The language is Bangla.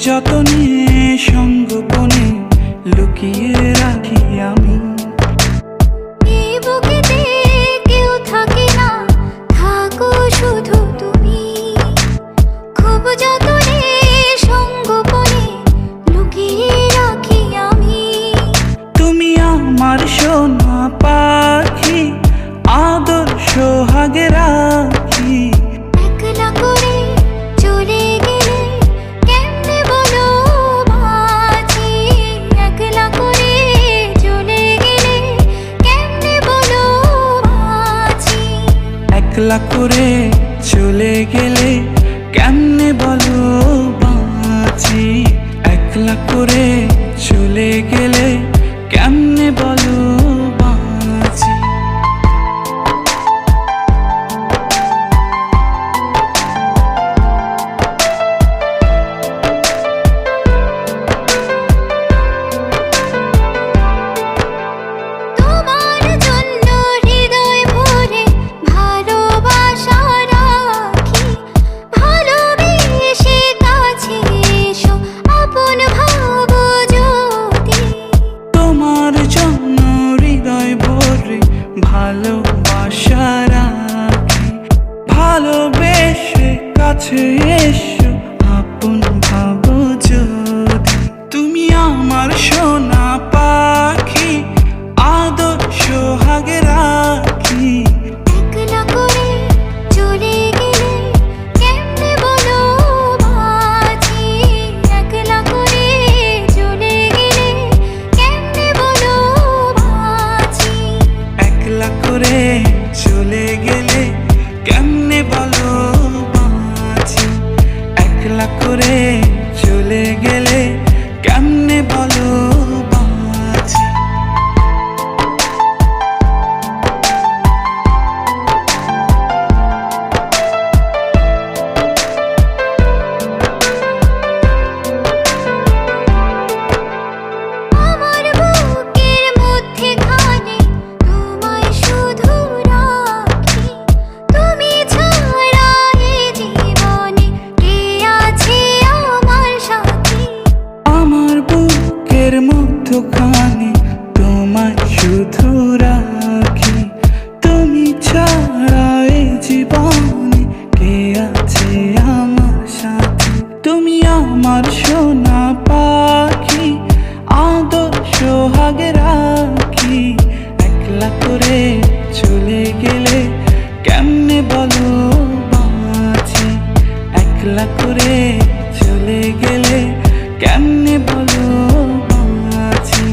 যতনে সঙ্গোপনে লুকিয়ে রাখি আমি। এই বুকেতে কেউ থাকে না, থাকো শুধু তুমি। খুব যতনে সঙ্গোপনে লুকিয়ে রাখি আমি। তুমি আমার সোনা পাখি, আদর সোহাগে রাখি। একলা করে চলে গেলে কেমনে বলো বাঁচি। একলা করে চলে গেলে কেমনে বলো বাঁচি। একলা করে চলে গেলে কেমনে বলো বাঁচি। একলা করে চলে গেলে কেমনে বলো বাঁচি। তোমার জন্য হৃদয় ভরে ভালোবাসা রাখি। ভালোবেসে কাছে এসো, আপন ভাবো যদি। তোমার জন্য হৃদয় ভরে ভালোবাসা রাখি। ভালোবেসে কাছে এসো, আপন ভাবো যদি। তুমি আমার সোনা পাখি, আদর সোহাগে রাখি। একলা করে চলে গেলে কেমনে বলো বাঁচি। একলা করে চলে গেলে কেমনে বলো বাঁচি। একলা করে চলে গেলে কেমনে বলো বাঁচি। একলা করে চলে গেলে কেমনে বলো বাঁচি। আমার বুকের মধ্যেখানে তোমায় শুধু রাখি। তুমি ছাড়া এ জীবনে কে আছে আমার সাথী। আমার বুকের মধ্যখানে তোমায় শুধু রাখি। তুমি ছাড়া এই জীবনে কে আছে আমার সাথে। তুমি আমার সোনা পাখি, আদর সোহাগে রাখি। একলা করে চলে গেলে কেমনে বলো বাঁচি। একলা করে চলে গেলে কেমনে বলো বাঁচি।